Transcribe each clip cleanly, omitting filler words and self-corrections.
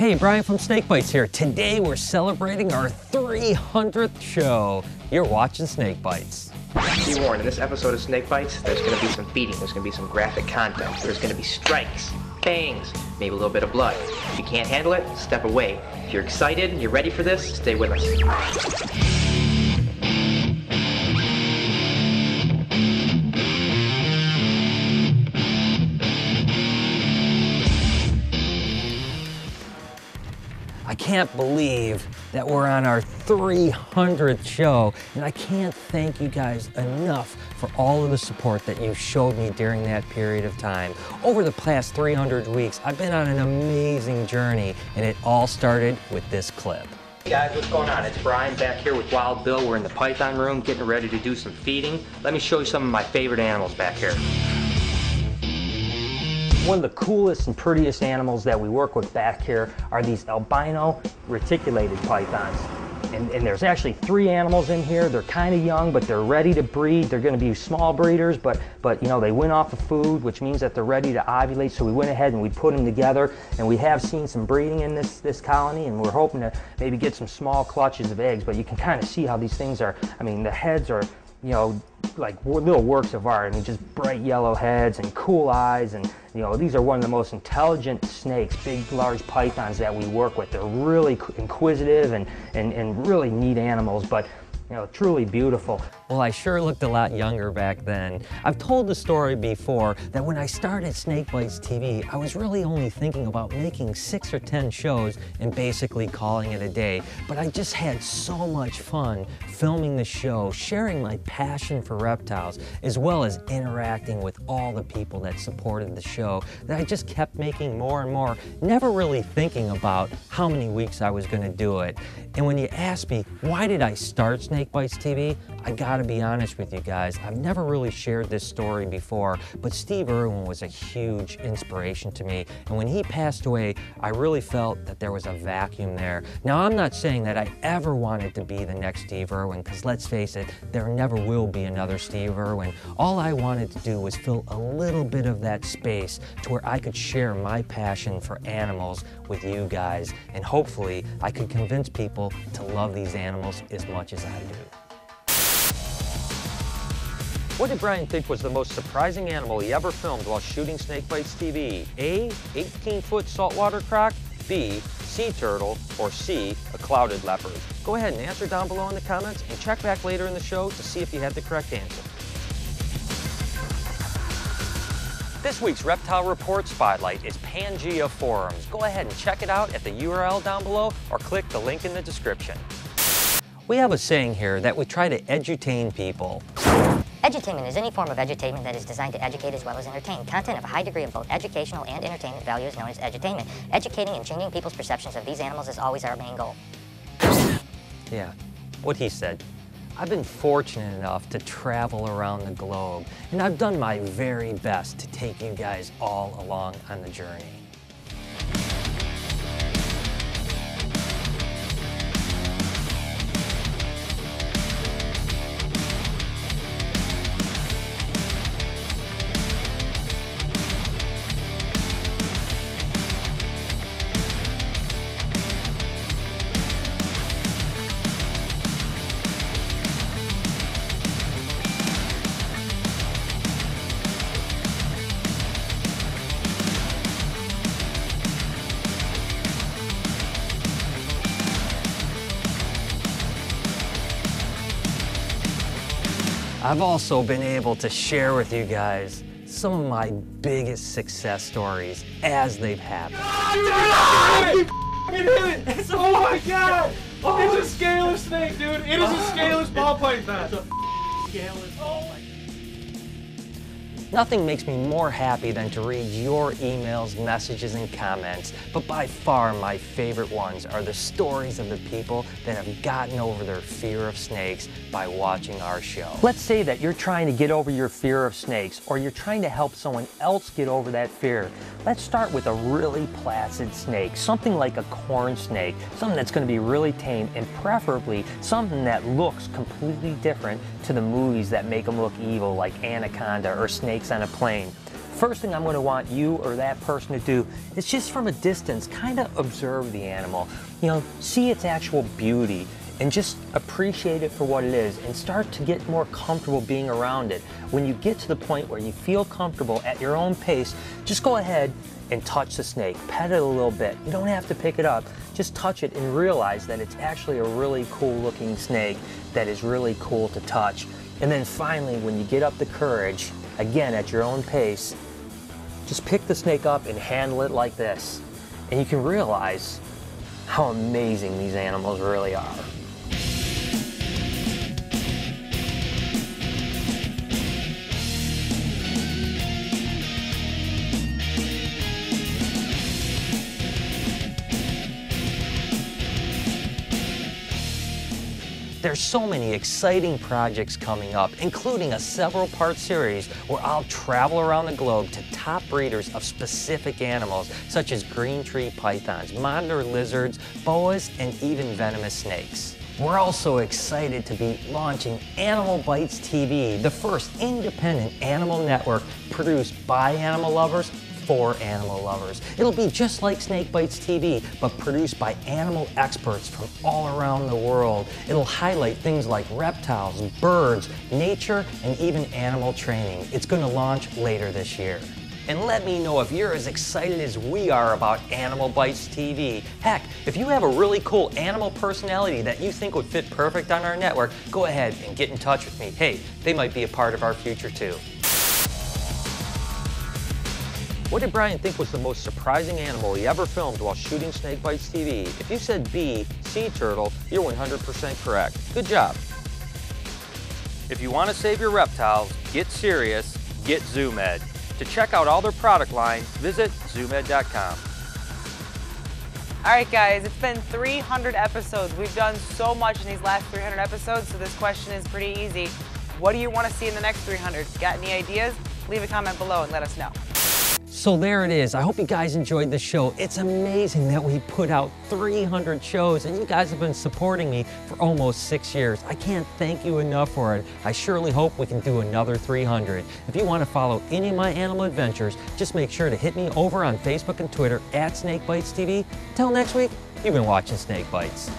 Hey, Brian from SnakeBytes here. Today we're celebrating our 300th show. You're watching SnakeBytes. Be warned, in this episode of SnakeBytes, there's going to be some feeding, there's going to be some graphic content, there's going to be strikes, bangs, maybe a little bit of blood. If you can't handle it, step away. If you're excited and you're ready for this, stay with us. I can't believe that we're on our 300th show, and I can't thank you guys enough for all of the support that you showed me during that period of time. Over the past 300 weeks, I've been on an amazing journey, and it all started with this clip. Hey guys, what's going on? It's Brian back here with Wild Bill. We're in the python room getting ready to do some feeding. Let me show you some of my favorite animals back here. One of the coolest and prettiest animals that we work with back here are these albino reticulated pythons. And there's actually 3 animals in here. They're kind of young, but they're ready to breed. They're going to be small breeders, but you know, they went off of food, which means that they're ready to ovulate. So we went ahead and we put them together, and we have seen some breeding in this colony, and we're hoping to maybe get some small clutches of eggs. But you can kind of see how these things are. I mean, the heads are, you know, like little works of art. I mean, just bright yellow heads and cool eyes, and you know, these are one of the most intelligent snakes, big, large pythons that we work with. They're really inquisitive and really neat animals, but you know, truly beautiful. Well, I sure looked a lot younger back then. I've told the story before that when I started SnakeBytesTV, I was really only thinking about making 6 or 10 shows and basically calling it a day. But I just had so much fun filming the show, sharing my passion for reptiles, as well as interacting with all the people that supported the show, that I just kept making more and more, never really thinking about how many weeks I was going to do it. And when you ask me, why did I start SnakeBytesTV? I gotta be honest with you guys, I've never really shared this story before, but Steve Irwin was a huge inspiration to me. And when he passed away, I really felt that there was a vacuum there. Now, I'm not saying that I ever wanted to be the next Steve Irwin, because let's face it, there never will be another Steve Irwin. All I wanted to do was fill a little bit of that space to where I could share my passion for animals with you guys, and hopefully I could convince people to love these animals as much as I do. What did Brian think was the most surprising animal he ever filmed while shooting SnakeBytesTV? A, 18-foot saltwater croc, B, sea turtle, or C, a clouded leopard? Go ahead and answer down below in the comments, and check back later in the show to see if you had the correct answer. This week's Reptile Report Spotlight is Pangea Forums. Go ahead and check it out at the URL down below or click the link in the description. We have a saying here that we try to edutain people. Edutainment is any form of edutainment that is designed to educate as well as entertain. Content of a high degree of both educational and entertainment value is known as edutainment. Educating and changing people's perceptions of these animals is always our main goal. Yeah, what he said. I've been fortunate enough to travel around the globe, and I've done my very best to take you guys all along on the journey. I've also been able to share with you guys some of my biggest success stories as they've happened. Oh my god! Oh, it's a scaleless snake, dude! It is a scaleless ball python! It's a scaleless ball python. Nothing makes me more happy than to read your emails, messages, and comments, but by far my favorite ones are the stories of the people that have gotten over their fear of snakes by watching our show. Let's say that you're trying to get over your fear of snakes, or you're trying to help someone else get over that fear. Let's start with a really placid snake, something like a corn snake, something that's going to be really tame, and preferably something that looks completely different to the movies that make them look evil, like Anaconda or Snakes on a Plane. first thing I'm going to want you or that person to do is just from a distance kind of observe the animal. You know, see its actual beauty and just appreciate it for what it is and start to get more comfortable being around it. When you get to the point where you feel comfortable at your own pace, just go ahead and touch the snake, pet it a little bit. You don't have to pick it up, just touch it and realize that it's actually a really cool looking snake that is really cool to touch. And then finally, when you get up the courage, again at your own pace, just pick the snake up and handle it like this. And you can realize how amazing these animals really are. There's so many exciting projects coming up, including a several-part series where I'll travel around the globe to top breeders of specific animals, such as green tree pythons, monitor lizards, boas, and even venomous snakes. We're also excited to be launching Animal Bites TV, the first independent animal network produced by animal lovers for animal lovers. It'll be just like SnakeBytesTV, but produced by animal experts from all around the world. It'll highlight things like reptiles, birds, nature, and even animal training. It's going to launch later this year. And let me know if you're as excited as we are about Animal Bites TV. Heck, if you have a really cool animal personality that you think would fit perfect on our network, go ahead and get in touch with me. Hey, they might be a part of our future too. What did Brian think was the most surprising animal he ever filmed while shooting SnakeBytesTV? If you said B, sea turtle, you're 100% correct. Good job. If you want to save your reptiles, get serious, get ZoomEd. To check out all their product lines, visit zoomed.com. All right, guys, it's been 300 episodes. We've done so much in these last 300 episodes, so this question is pretty easy. What do you want to see in the next 300? Got any ideas? Leave a comment below and let us know. So there it is. I hope you guys enjoyed the show. It's amazing that we put out 300 shows and you guys have been supporting me for almost 6 years. I can't thank you enough for it. I surely hope we can do another 300. If you want to follow any of my animal adventures, just make sure to hit me over on Facebook and Twitter at SnakeBytesTV. Till next week, you've been watching Snake Bites.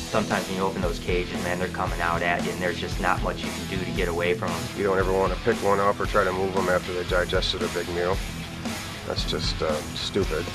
Sometimes when you open those cages, man, they're coming out at you and there's just not much you can do to get away from them. You don't ever want to pick one up or try to move them after they digested a big meal. That's just stupid.